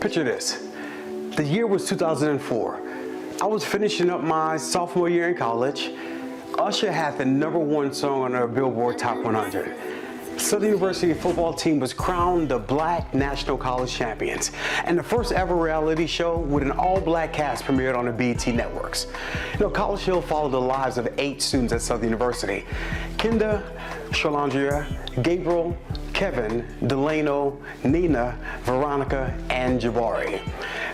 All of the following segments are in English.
Picture this. The year was 2004. I was finishing up my sophomore year in college. Usher had the #1 song on our Billboard Top 100. Southern University football team was crowned the Black National College Champions, and the first ever reality show with an all-black cast premiered on the BET networks. College Hill followed the lives of 8 students at Southern University: Kenda, Shalandria, Gabriel, Kevin, Delano, Nina, Veronica, and Jabari.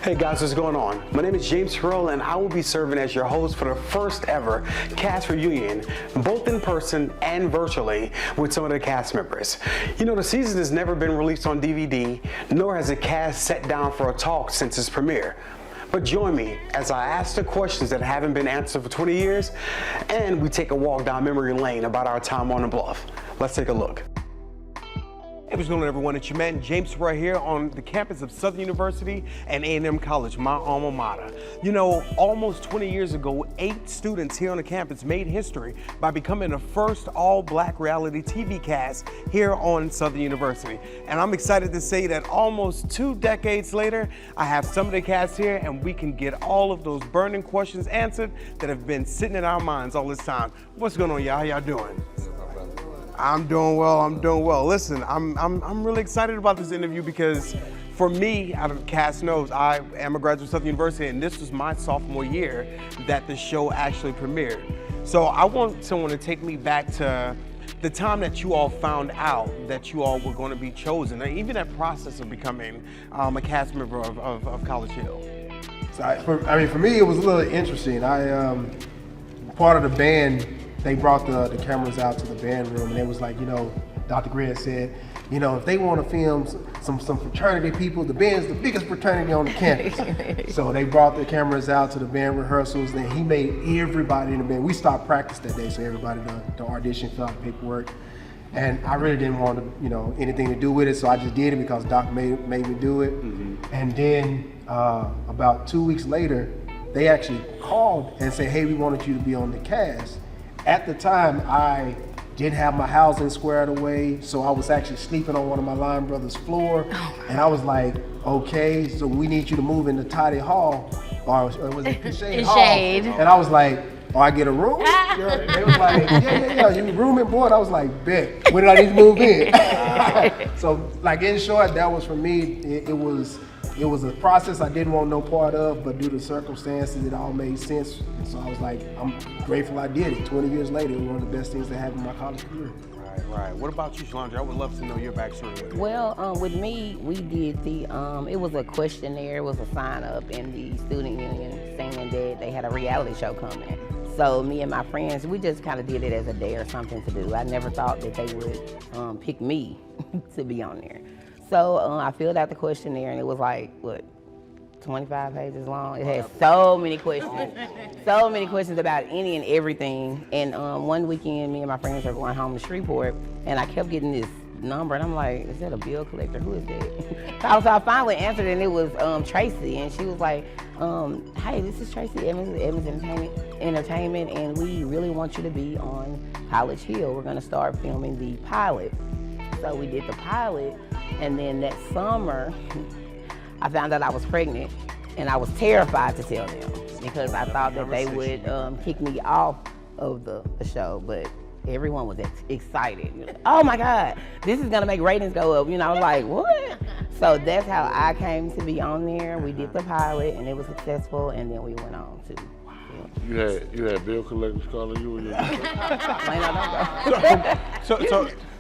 Hey guys, what's going on? My name is James Terrell, and I will be serving as your host for the first ever cast reunion, both in person and virtually, with some of the cast members. The season has never been released on DVD, nor has the cast sat down for a talk since its premiere. But join me as I ask the questions that haven't been answered for 20 years, and we take a walk down memory lane about our time on the Bluff. Let's take a look. Hey, what's going on, everyone? It's your man James right here on the campus of Southern University and A&M College, my alma mater. Almost 20 years ago, 8 students here on the campus made history by becoming the first all-black reality TV cast here on Southern University. And I'm excited to say that almost 2 decades later, I have some of the cast here, and we can get all of those burning questions answered that have been sitting in our minds all this time. What's going on, y'all? How y'all doing? I'm doing well. Listen, I'm really excited about this interview because for me, out of the cast knows, I am a graduate of Southern University, and this was my sophomore year that the show actually premiered. So I want someone to take me back to the time that you all found out that you all were going to be chosen, and even that process of becoming a cast member of College Hill. So for me, it was a little interesting. Part of the band, they brought the cameras out to the band room, and it was like, Dr. Gray said, if they want to film some fraternity people, the band's the biggest fraternity on the campus. So they brought the cameras out to the band rehearsals, and he made everybody in the band. We stopped practice that day, so everybody to audition, fill out the paperwork. And I really didn't want to, anything to do with it, so I just did it because Doc made me do it. Mm-hmm. And then about 2 weeks later, they actually called and said, hey, we wanted you to be on the cast. At the time, I didn't have my housing squared away, so I was actually sleeping on one of my line brothers' floor, and I was like, okay, so we need you to move into Toddy Hall, or was it Shade Hall? Shade. And I was like, I get a room? They was like, yeah, you room and board? I was like, bet, when did I need to move in? So, in short, that was for me, it was a process I didn't want no part of, but due to circumstances, it all made sense. And so I was like, I'm grateful I did it. 20 years later, it was one of the best things that happened in my college career. Right. What about you, Shalandra? I would love to know your backstory. Well, with me, we did it was a questionnaire, it was a sign up in the student union saying that they had a reality show coming. So me and my friends, we just kind of did it as a day or something to do. I never thought that they would pick me to be on there. So I filled out the questionnaire, and it was like, 25 pages long? It had so many questions about any and everything. And one weekend, me and my friends were going home to Shreveport, and I kept getting this number, and I'm like, is that a bill collector? Who is that? So I finally answered, and it was Tracy, and she was like, hey, this is Tracy Evans Entertainment, and we really want you to be on College Hill. We're gonna start filming the pilot. So we did the pilot, and then that summer, I found out I was pregnant, and I was terrified to tell them because I thought that they would kick me off of the show, but everyone was excited. Oh my God, this is gonna make ratings go up. I was like, what? So that's how I came to be on there. We did the pilot, and it was successful, and then we went on to film. You had bill collectors calling you?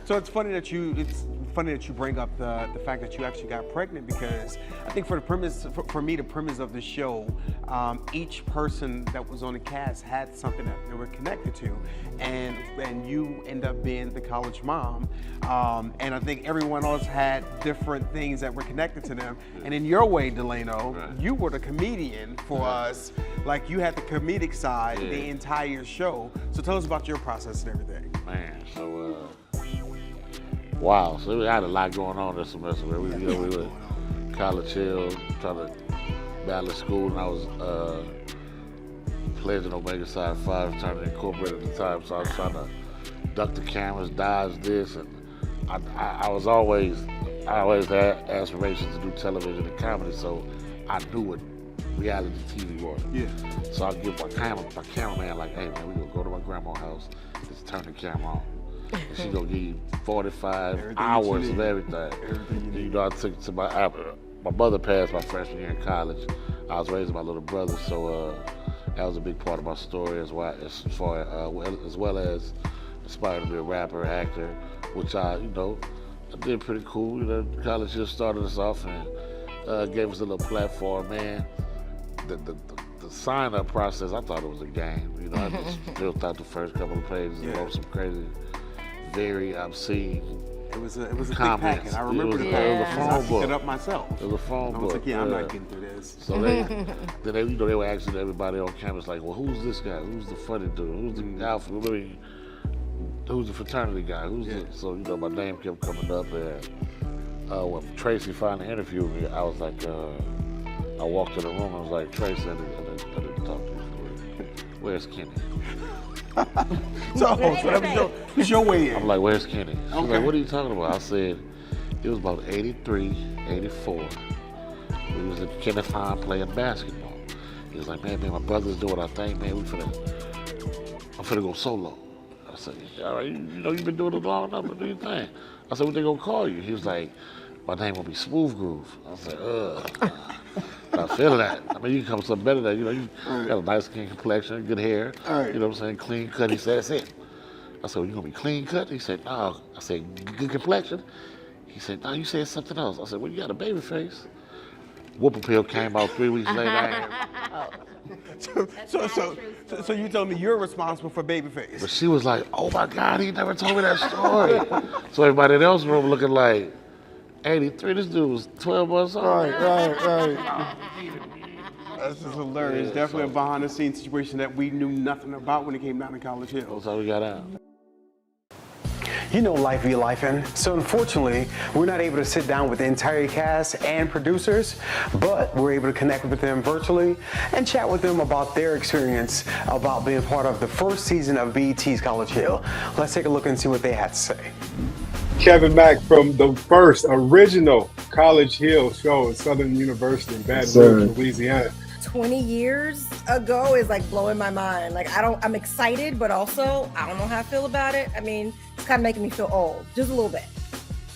So it's funny that you bring up the fact that you actually got pregnant, because I think for me, the premise of the show, each person that was on the cast had something that they were connected to, and you end up being the college mom, and I think everyone else had different things that were connected to them. And in your way, Delano, you were the comedian for us. Like, you had the comedic side the entire show. So tell us about your process and everything. Man, so wow, so we had a lot going on this semester. We were College Hill, trying to battle school, and I was pledging Omega Psi Phi fraternity incorporated at the time, so I was trying to duck the cameras, dodge this, and I was always I always had aspirations to do television and comedy, so I knew what reality TV was. Yeah. So I give my cameraman like, hey man, we gonna go to my grandma's house, just turn the camera on. And she gonna give you 45 Everything hours you of need. everything. Everything you You know, I took to my mother passed my freshman year in college. I was raising my little brother, so that was a big part of my story as well as aspiring to be a rapper, actor, which I did pretty cool. You know, college just started us off and gave us a little platform, man. The sign-up process, I thought it was a game. You know, I just filled out the first couple of pages and wrote some crazy, very obscene It was a thick comments. packet. I remember the It was packet. a phone I picked book. it up myself. It was a phone I book. was like, yeah, I'm not getting through this. So they were asking everybody on campus, like, well, who's this guy? Who's the funny dude? Who's the alpha? Who's the fraternity guy? So my name kept coming up, and when Tracy finally interviewed me, I was like, I walked in the room, I was like, Tracy, I didn't talk to you for real. Where's Kenny? So that was your way in. I'm like, where's Kenny? She was Okay. like, what are you talking about? I said, it was about 83, 84. We was at Kenneth Hahn playing basketball. He was like, man, my brother's doing our thing, man. I'm finna go solo. I said, all right, you've been doing it long enough, but do your thing. I said, what they gonna call you? He was like, my name will be Smooth Groove. I said, ugh. I feel that. I mean, you can come with something better than that. You got a nice skin complexion, good hair. Right. You know what I'm saying? Clean cut. He said, that's it. I said, well, you gonna be clean cut? He said, no. I said, good complexion? He said, no, you said something else. I said, well, you got a baby face. Whooping pill came out 3 weeks later. So you told me you're responsible for Babyface. But she was like, oh my God, he never told me that story. So everybody in the else room looking like, 83, this dude was 12 months old. Right. That's just hilarious. Yeah, Definitely so- a behind the scenes situation that we knew nothing about when it came down to College Hill. That's how we got out. You know life be lifing. So unfortunately, we're not able to sit down with the entire cast and producers, but we're able to connect with them virtually and chat with them about their experience about being part of the first season of BET's College Hill. Let's take a look and see what they had to say. Kevin Mack from the first original College Hill show at Southern University in Baton Rouge, Louisiana. 20 years ago is like blowing my mind. Like I'm excited, but also I don't know how I feel about it. I mean, it's kind of making me feel old, just a little bit.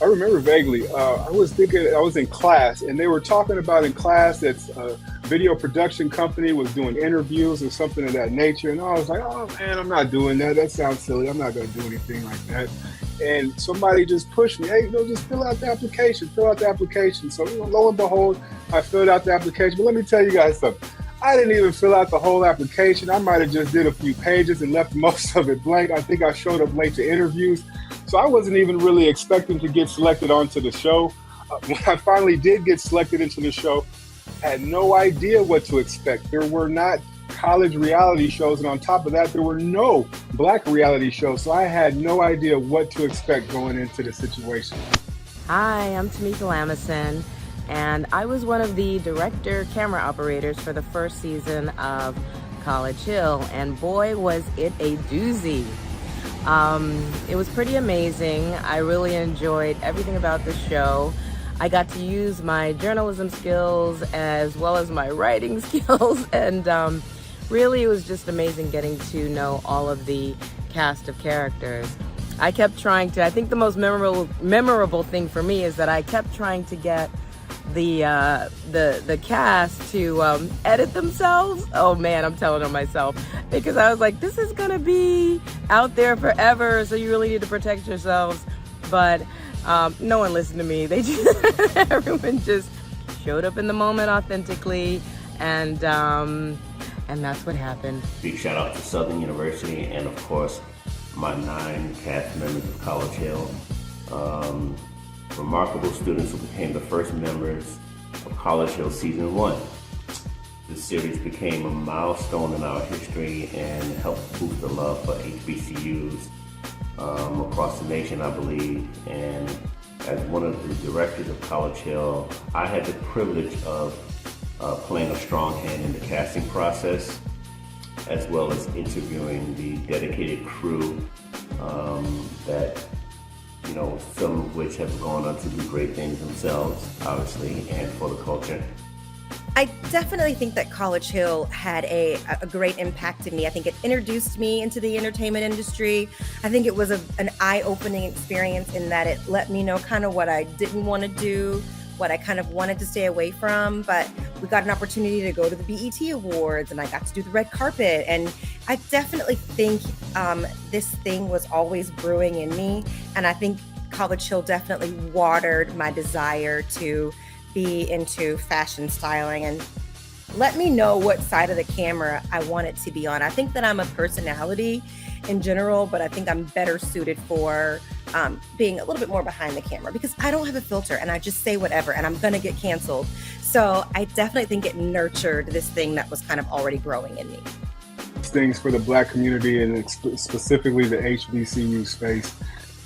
I remember vaguely, I was in class and they were talking about in class that a video production company was doing interviews or something of that nature. And I was like, oh man, I'm not doing that. That sounds silly. I'm not going to do anything like that. And somebody just pushed me, hey, just fill out the application, So lo and behold, I filled out the application. But let me tell you guys something. I didn't even fill out the whole application. I might have just did a few pages and left most of it blank. I think I showed up late to interviews. So I wasn't even really expecting to get selected onto the show. When I finally did get selected into the show, I had no idea what to expect. There were not college reality shows, and on top of that, there were no Black reality shows. So I had no idea what to expect going into the situation. Hi, I'm Tamika Lamison, and I was one of the director camera operators for the first season of College Hill, and boy, was it a doozy. It was pretty amazing. I really enjoyed everything about the show. I got to use my journalism skills as well as my writing skills, and really it was just amazing getting to know all of the cast of characters. I kept trying to, I think the most memorable thing for me is that I kept trying to get the cast to edit themselves. Oh man, I'm telling on myself, because I was like, this is gonna be out there forever, so you really need to protect yourselves. But no one listened to me. Everyone just showed up in the moment authentically, and that's what happened. Big shout out to Southern University and of course my 9 cast members of College Hill. Remarkable students who became the first members of College Hill Season 1. This series became a milestone in our history and helped boost the love for HBCUs across the nation, I believe. And as one of the directors of College Hill, I had the privilege of playing a strong hand in the casting process, as well as interviewing the dedicated crew that you know, some of which have gone on to do great things themselves, obviously, and for the culture. I definitely think that College Hill had a great impact in me. I think it introduced me into the entertainment industry. I think it was an eye-opening experience in that it let me know kind of what I didn't want to do, what I kind of wanted to stay away from. But we got an opportunity to go to the BET Awards, and I got to do the red carpet. And I definitely think this thing was always brewing in me. And I think College Hill definitely watered my desire to be into fashion styling and let me know what side of the camera I want it to be on. I think that I'm a personality in general, but I think I'm better suited for being a little bit more behind the camera because I don't have a filter and I just say whatever and I'm gonna get canceled. So I definitely think it nurtured this thing that was kind of already growing in me. Things for the Black community and specifically the HBCU space.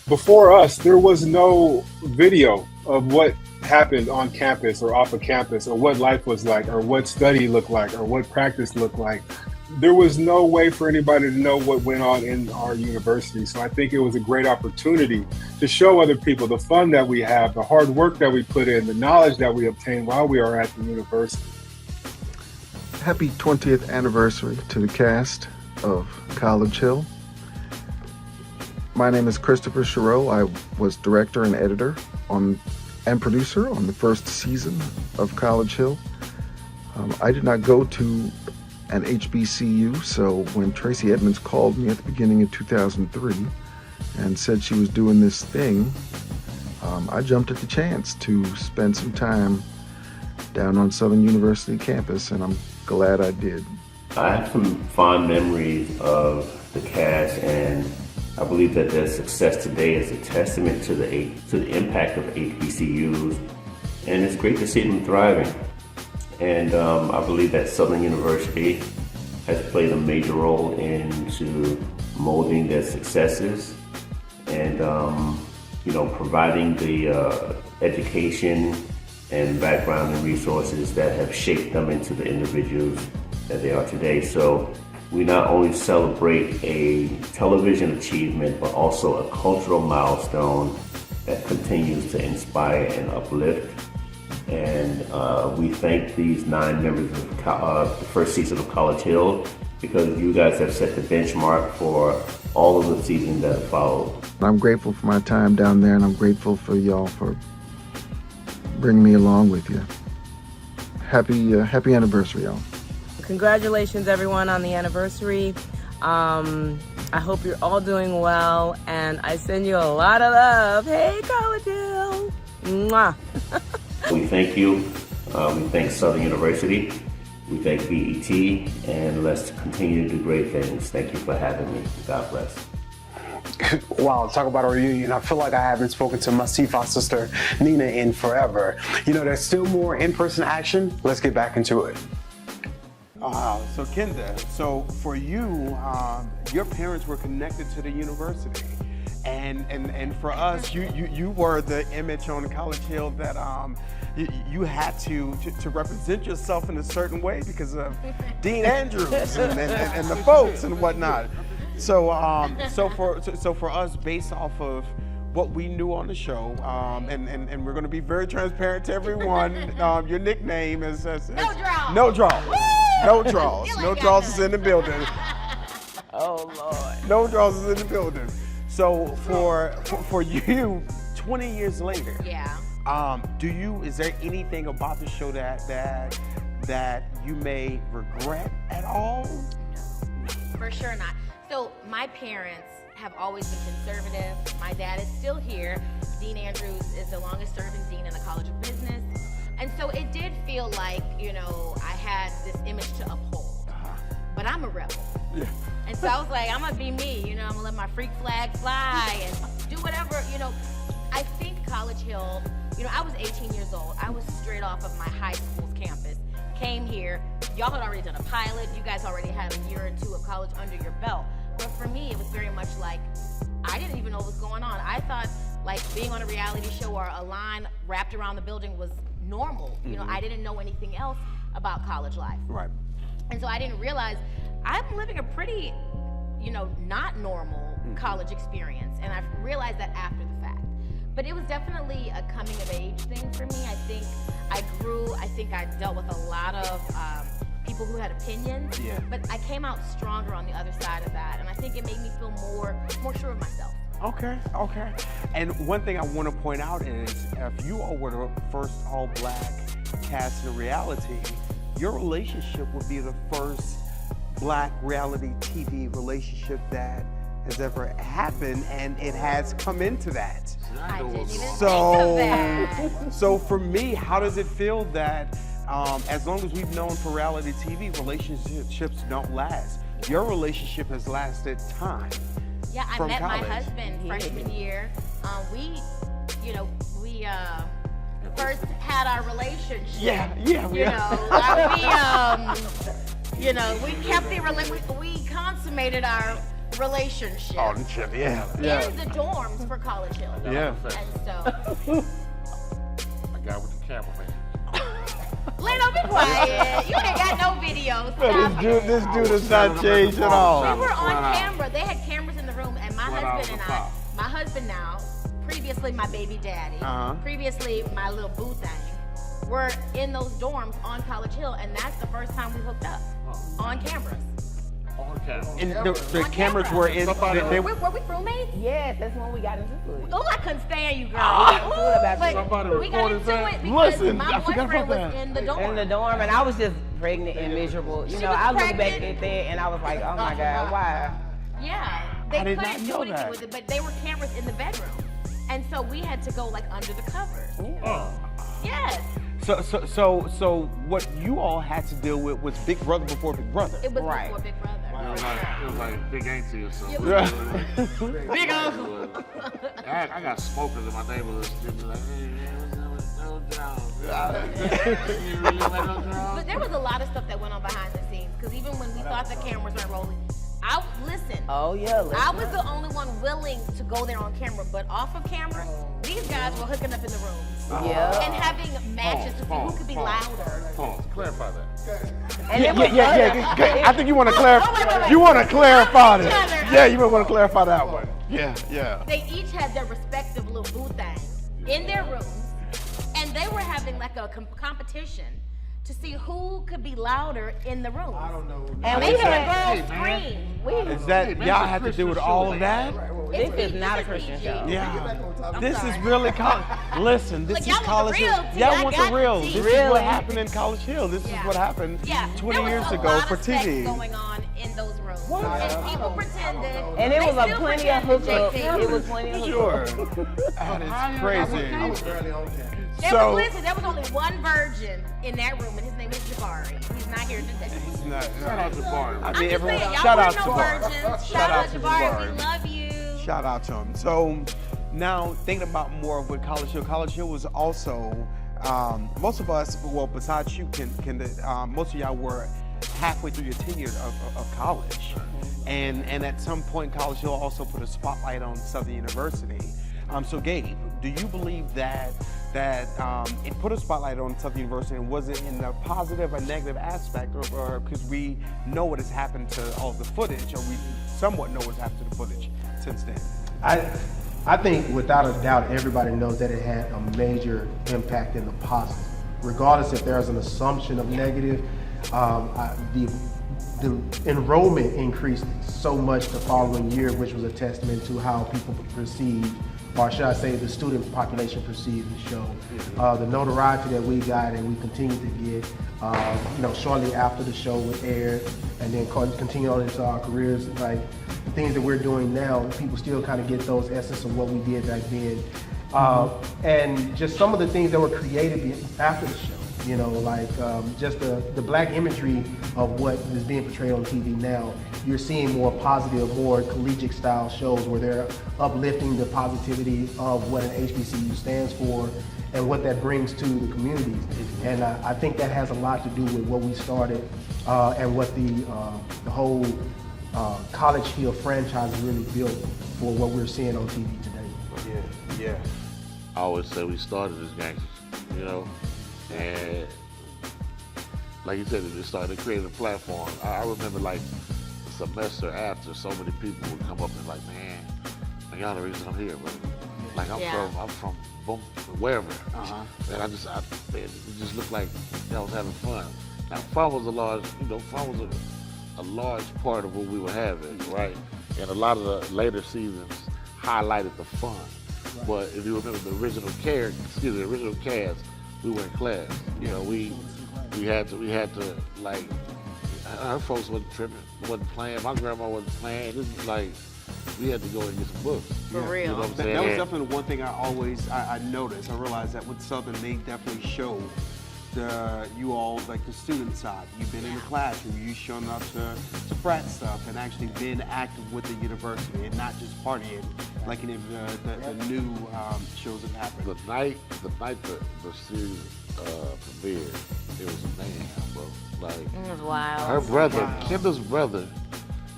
Before us, there was no video of what happened on campus or off of campus or what life was like or what study looked like or what practice looked like. There was no way for anybody to know what went on in our university. So I think it was a great opportunity to show other people the fun that we have, the hard work that we put in, the knowledge that we obtain while we are at the university. Happy 20th anniversary to the cast of College Hill. My name is Christopher Chereau. I was director and editor and producer on the first season of College Hill. I did not go to an HBCU, so when Tracy Edmonds called me at the beginning of 2003 and said she was doing this thing, I jumped at the chance to spend some time down on Southern University campus, and I'm glad I did. I have some fond memories of the cast, and I believe that their success today is a testament to the impact of HBCUs, and it's great to see them thriving. And I believe that Southern University has played a major role into molding their successes and providing the education and background and resources that have shaped them into the individuals that they are today. So we not only celebrate a television achievement, but also a cultural milestone that continues to inspire and uplift. And we thank these 9 members of the first season of College Hill because you guys have set the benchmark for all of the seasons that have followed. I'm grateful for my time down there, and I'm grateful for y'all for bringing me along with you. Happy anniversary, y'all. Congratulations, everyone, on the anniversary. I hope you're all doing well, and I send you a lot of love. Hey, College Hill. Mwah. We thank you. We thank Southern University. We thank BET, and let's continue to do great things. Thank you for having me. God bless. Wow, talk about a reunion. I feel like I haven't spoken to my CFA sister, Nina, in forever. You know, there's still more in-person action. Let's get back into it. So Kenda, so for you, your parents were connected to the university. And for us, you were the image on College Hill that you had to represent yourself in a certain way because of Dean Andrews and the folks and whatnot. So for us, based off of what we knew on the show, and we're going to be very transparent to everyone. Your nickname is No Draws. No Draws. No Draws. No Draws is in the building. Oh, Lord. No Draws is in the building. So for you, 20 years later, is there anything about the show that you may regret at all? No, for sure not. So my parents have always been conservative. My dad is still here. Dean Andrews is the longest serving dean in the College of Business. And so it did feel like, I had this image to uphold. But I'm a rebel. Yeah. And so I was like, I'm gonna be me, I'm gonna let my freak flag fly and do whatever, I think College Hill, I was 18 years old. I was straight off of my high school's campus, came here. Y'all had already done a pilot. You guys already had a year or 2 of college under your belt. But for me, it was very much like, I didn't even know what was going on. I thought like being on a reality show or a line wrapped around the building was normal. I didn't know anything else about college life. Right. And so I didn't realize I'm living a pretty, not normal college experience. And I realized that after the fact. But it was definitely a coming of age thing for me. I think I grew. I think I dealt with a lot of people who had opinions. Yeah. But I came out stronger on the other side of that, and I think it made me feel more sure of myself. Okay. And one thing I want to point out is, if you all were the first all-black cast in reality, your relationship would be the first black reality TV relationship that has ever happened, and it has come into that. I didn't even think of that. So for me, how does it feel that as long as we've known for reality TV, relationships don't last? Your relationship has lasted time. Yeah, I From met college. my husband freshman year. We first had our relationship. Yeah. We kept the relationship. We consummated our relationship. Yeah. In the dorms for College Hill. Yeah. And so, I got with the cameraman. Leno, be quiet. You ain't got no videos. Stop it. This dude has not changed at all. We were on camera. They had cameras in the room, and my husband now, previously my baby daddy, previously my little boo thing, were in those dorms on College Hill, and that's the first time we hooked up on cameras. On camera. And the On cameras camera. were in. They Were we roommates? Yes, that's when we got into it. Oh, I couldn't stand you, girl. about Somebody But we got recorded into that? it because Listen, my I forgot boyfriend about was that. in the dorm. In the dorm, and I was just pregnant and miserable. You She know, was I look back pregnant. at that and I was like, oh my God, why? Yeah, they I did not couldn't know do anything that. with it, but they were cameras in the bedroom, and so we had to go like under the covers. Yes, So what you all had to deal with was Big Brother before Big Brother. it was Right. before Big Brother. It was like Big Auntie or something. It Big I got smokers in my neighborhood. They be like, hey man, what's up with no job? You really want no job? But there was a lot of stuff that went on behind the scenes, because even when we thought the cameras weren't rolling, listen. Oh yeah, I was the only one willing to go there on camera, but off of camera, these guys were hooking up in the rooms yeah. and having matches to see who could be louder. Pause. Clarify that. And it was Good. I think you want to clarify. wait. You want to clarify Each this. other. Yeah, you want to clarify that one. Yeah. They each had their respective little booth thing in their rooms, and they were having like a competition to see who could be louder in the room. I don't know. And Making we the had, girls scream. Is that y'all had to do with all of that? this is not a Christian PG. show. Yeah. This sorry. is really listen. This Look, is y'all want the College real Hill. tea. Y'all I want got the real. the This tea. is Really? what happened in College Hill. This is Yeah. what happened Yeah, 20 there was years a ago lot for of sex TV. going on in those rooms, and people pretended. And it they was a still plenty of pretended, hookup. JP. It was plenty of Sure. hookup. That is crazy. barely on camera. There was only one virgin in that room, and his name is Jabari. He's not here today. It's not- Shout out to Barry. I I'm mean, just everyone, saying, y'all shout out weren't to no him. virgins. Shout out to Jabari. Jabari. We love you. Shout out to him. So now thinking about more of what College Hill was also, most of us, well, besides you, most of y'all were halfway through your tenure of college. And at some point, College Hill also put a spotlight on Southern University. So Gabe, do you believe that it put a spotlight on Southern University, and was it in a positive or negative aspect, or because we know what has happened to all the footage, or we somewhat know what's happened to the footage since then? I think without a doubt, everybody knows that it had a major impact in the positive. Regardless if there's an assumption of negative, the enrollment increased so much the following year, which was a testament to how people perceived, or should I say the student population perceived the show. The notoriety that we got and we continue to get, shortly after the show was aired, and then continue on into our careers, like the things that we're doing now, people still kind of get those essence of what we did back then. And just some of the things that were created after the show. Just the black imagery of what is being portrayed on TV now. You're seeing more positive, more collegiate style shows where they're uplifting the positivity of what an HBCU stands for and what that brings to the communities. And I think that has a lot to do with what we started and what the whole College Hill franchise really built for what we're seeing on TV today. Yeah. I always say we started as gangsters, and like you said, it just started to create a platform. I remember like the semester after, so many people would come up and like, man, y'all the reason I'm here, bro. Like I'm from boom, wherever. And man, it just looked like I was having fun. Now fun was a large part of what we were having, right? And a lot of the later seasons highlighted the fun. Right. But if you remember the original cast, we were in class. You know, we had to like, our folks wasn't tripping, wasn't playing. My grandma wasn't playing. This was like, we had to go and get some books. For real. You know what I'm saying? That was definitely one thing I noticed. I realized that with Southern, they definitely show you all, like the student side. You've been in the classroom, you've shown up to frat stuff and actually been active with the university and not just partying like any of the new shows that happened. The night the series premiered, it was a mayhem, bro. Like, it was wild. Her brother, Kendall's brother,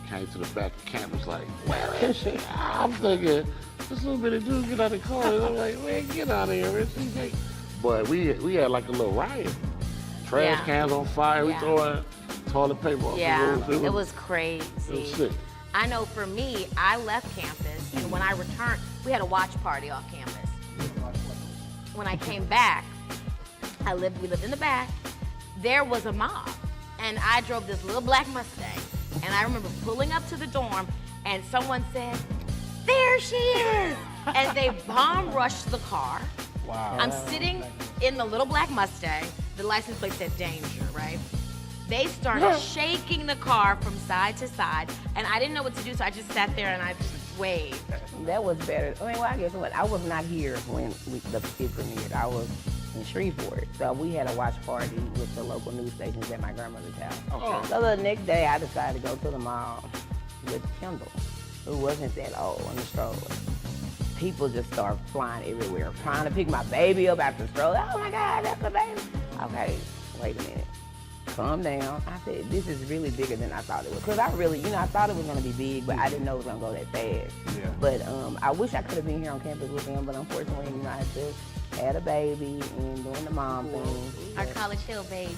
came to the back of campus like, where is she? I'm thinking, this little bitty dude get out of the car. I'm like, man, get out of here, Richie. But we had like a little riot. Trash cans on fire, we throwing toilet paper off the roof. It was crazy. It was sick. I know for me, I left campus, and when I returned, we had a watch party off campus. When I came back, we lived in the back, there was a mob, and I drove this little black Mustang, and I remember pulling up to the dorm, and someone said, there she is! And they bomb rushed the car. Wow. I'm sitting in the little black Mustang. The license plate said danger, right? They started shaking the car from side to side, and I didn't know what to do, so I just sat there and I just waved. That was better. I mean, well, I guess what? I was not here when it premiered. I was in Shreveport. So we had a watch party with the local news stations at my grandmother's house. Okay. So the next day, I decided to go to the mall with Kendall, who wasn't that old, on the stroller. People just start flying everywhere, trying to pick my baby up out the stroller. Oh my God, that's the baby. Okay, wait a minute. Calm down. I said, this is really bigger than I thought it was. Because I really, I thought it was going to be big, but I didn't know it was going to go that fast. Yeah. But I wish I could have been here on campus with him, but unfortunately, I just had a baby and doing the mom thing. Our College Hill baby.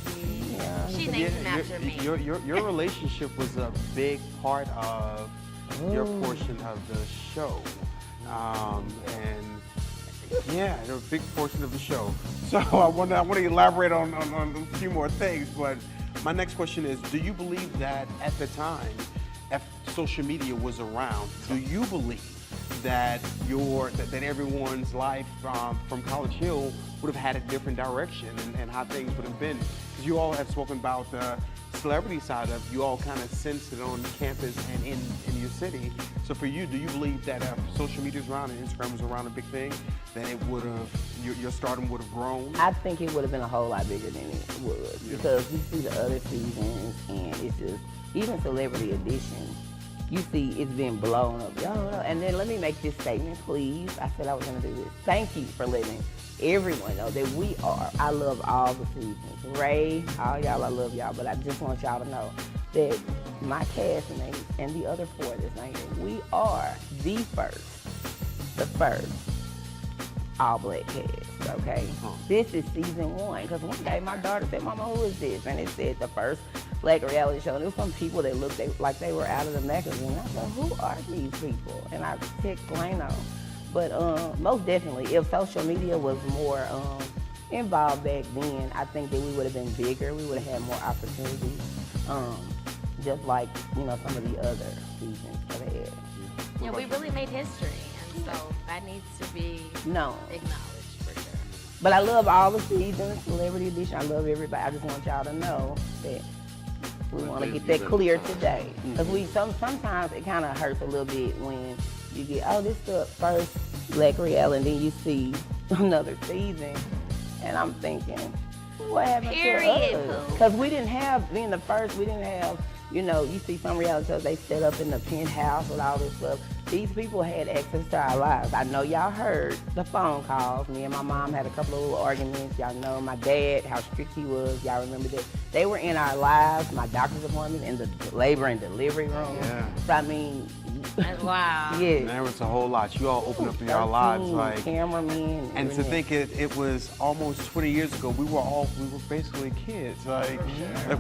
Yeah. She named him after me. Your relationship was a big part of your portion of the show. And yeah, they're a big portion of the show. So I want to elaborate on a few more things, but my next question is, do you believe that at the time, if social media was around, do you believe that that everyone's life from College Hill would have had a different direction and how things would have been? Because you all have spoken about the celebrity side of you all kind of sensed it on campus and in your city. So for you, do you believe that if social media was around and Instagram was around a big thing, that it would have, your stardom would have grown? I think it would have been a whole lot bigger than it was because we see the other seasons and it's just, even Celebrity Edition, you see it's been blown up. And then let me make this statement, please. I said I was going to do this. Thank you for letting everyone know that I love all the seasons. Ray, all y'all, I love y'all, but I just want y'all to know that my castmates and the other 4 that's not here, we are the first all-black cast, okay? This is season 1, because one day my daughter said, Mama, who is this? And it said the first black reality show. And there were some people that looked like they were out of the magazine. I said, who are these people? And I picked Plano. But most definitely, if social media was more involved back then, I think that we would have been bigger. We would have had more opportunities, just like, some of the other seasons that they had. Yeah, we really made history, and so that needs to be acknowledged for sure. But I love all the seasons, Celebrity Edition. I love everybody. I just want y'all to know that we want to get that clear today. Because sometimes it kind of hurts a little bit when you get, this is the first black reality, and then you see another season, and I'm thinking, what happened to us? Because we didn't have, being the first, we didn't have, you see some reality shows, they set up in the penthouse with all this stuff. These people had access to our lives. I know y'all heard the phone calls. Me and my mom had a couple of little arguments. Y'all know my dad, how strict he was. Y'all remember that? They were in our lives, my doctor's appointment, in the labor and delivery room. Yeah. So, I mean, wow. Yeah. There was a whole lot. You all opened up in your lives, like cameramen. And to think it was almost 20 years ago. We were basically kids. Like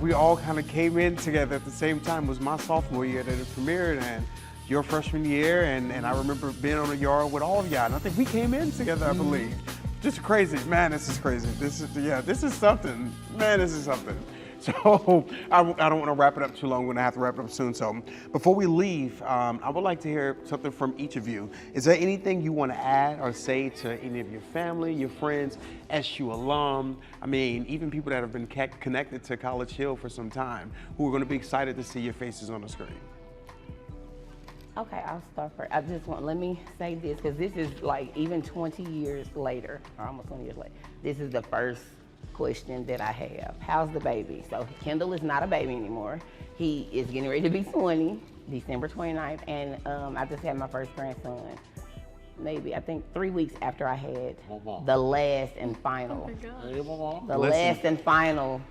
we all kind of came in together at the same time. It was my sophomore year that it premiered, and your freshman year, and I remember being on the yard with all of y'all. And I think we came in together, I believe. Just crazy, man. This is crazy. This is something, man. This is something. So I don't want to wrap it up too long. We're gonna have to wrap it up soon. So before we leave, I would like to hear something from each of you. Is there anything you want to add or say to any of your family, your friends, SU alum? I mean, even people that have been connected to College Hill for some time, who are going to be excited to see your faces on the screen. Okay, I'll start first. Let me say this, because this is like even 20 years later, or almost 20 years later, this is the first question that I have. How's the baby? So Kendall is not a baby anymore. He is getting ready to be 20, December 29th, and I just had my first grandson, maybe, I think 3 weeks after I had the last and final, last and final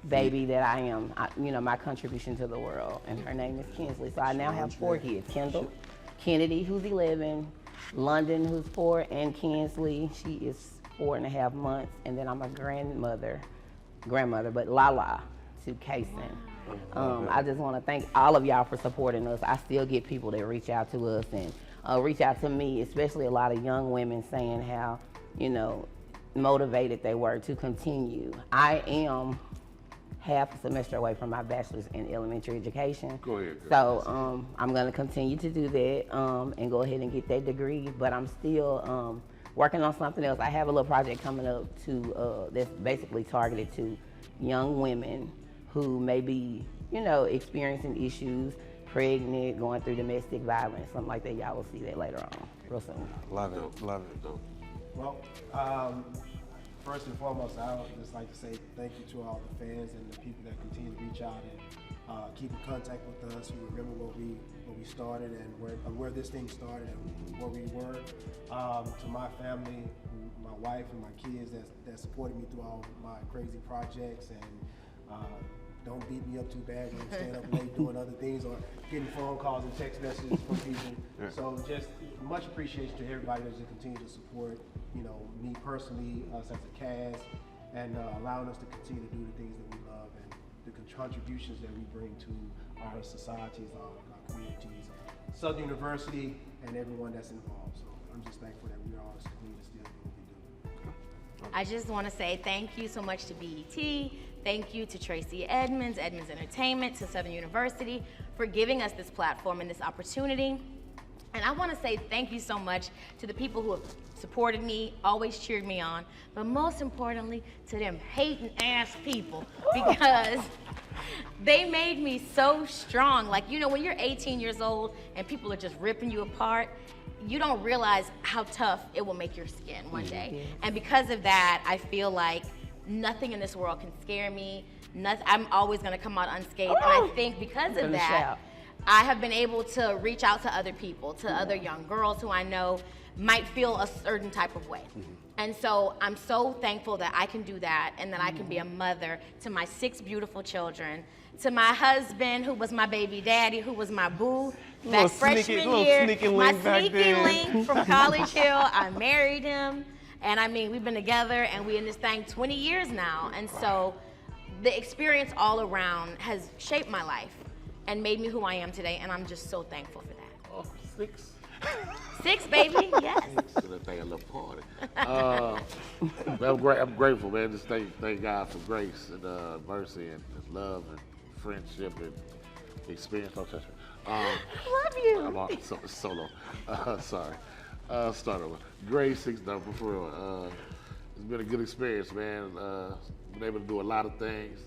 baby that I am, my contribution to the world, and her name is Kinsley. So I now have 4 kids: Kendall, Kennedy, who's 11, London, who's 4, and Kinsley, she is 4.5 months, and then I'm a grandmother, but Lala to Kason. I just want to thank all of y'all for supporting us. I still get people that reach out to us and reach out to me, especially a lot of young women, saying how, motivated they were to continue. I am half a semester away from my bachelor's in elementary education. Go ahead. So I'm going to continue to do that and go ahead and get that degree, but I'm still working on something else. I have a little project coming up that's basically targeted to young women who may be, experiencing issues, pregnant, going through domestic violence, something like that. Y'all will see that later on, real soon. Love it. Well, first and foremost, I would just like to say thank you to all the fans and the people that continue to reach out and keep in contact with us, who remember what we started and where this thing started and where we were. To my family, my wife and my kids that supported me through all my crazy projects, and don't beat me up too bad when I'm staying up late doing other things or getting phone calls and text messages from people. So just much appreciation to everybody that just continue to support, me personally, us as a cast, and allowing us to continue to do the things that we love and the contributions that we bring to our societies, our communities, Southern University, and everyone that's involved. So I'm just thankful that we all continue to still do what we do. I just want to say thank you so much to BET. Thank you to Tracy Edmonds, Edmonds Entertainment, to Southern University for giving us this platform and this opportunity. And I want to say thank you so much to the people who have supported me, always cheered me on, but most importantly to them hating ass people, because they made me so strong. Like, when you're 18 years old and people are just ripping you apart, you don't realize how tough it will make your skin one day. And because of that, I feel like nothing in this world can scare me. I'm always going to come out unscathed. And I think because of that, I have been able to reach out to other people, to other young girls who I know might feel a certain type of way. And so I'm so thankful that I can do that, and that I can be a mother to my 6 beautiful children, to my husband, who was my baby daddy, who was my boo back freshman year, my sneaky link from College Hill. I married him, and I mean, we've been together, and we in this thing 20 years now. And so the experience all around has shaped my life and made me who I am today, and I'm just so thankful for that. Oh, 6. 6, baby, yes. So that thing a little party. I'm grateful, man. Just thank God for grace and mercy and His love and friendship and experience. Don't touch me. Love you. I'm on solo. Sorry. Start over. Grade 6 number for real. It's been a good experience, man. Been able to do a lot of things.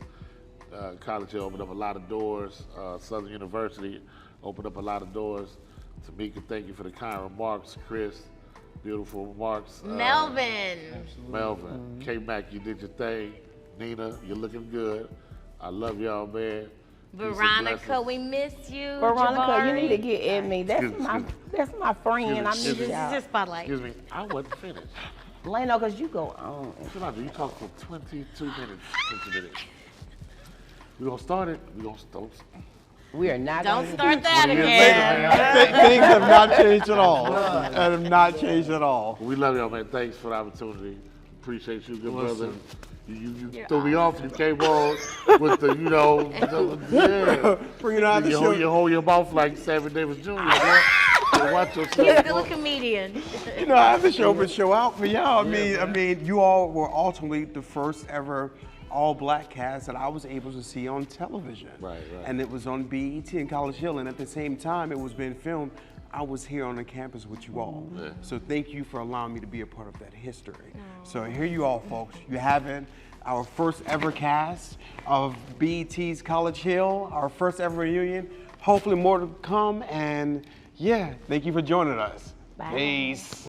College Hill opened up a lot of doors. Southern University opened up a lot of doors. Tamika, thank you for the kind remarks. Chris, beautiful remarks. Melvin. K-Mac, you did your thing. Nina, you're looking good. I love y'all, man. Veronica, we miss you. Veronica, Jabari. you need to get at me. That's my friend. I miss This is y'all. just spotlight. Excuse me, I wasn't finished. Leno, because you go on. You talk for 22 minutes, 20 minutes. We're going to start it. We're going to start. We are not Don't going to start that again. Things have not changed at all. Have not changed at all. We love y'all, man. Thanks for the opportunity. appreciate you, good brother. You You're threw me off. You came on with the, yeah. Bring it out the show. You hold your mouth like Sammy Davis Jr. Boy. So watch yourself. You're still a boy. comedian. You know, I have to show up and show out for y'all. I mean, you all were ultimately the first ever all-black cast that I was able to see on television. Right. And it was on BET in College Hill, and at the same time it was being filmed, I was here on the campus with you all. Yeah. So thank you for allowing me to be a part of that history. So here you all, folks. You have it. Our first ever cast of BET's College Hill, our first ever reunion. Hopefully more to come, and yeah, thank you for joining us. Bye. Peace.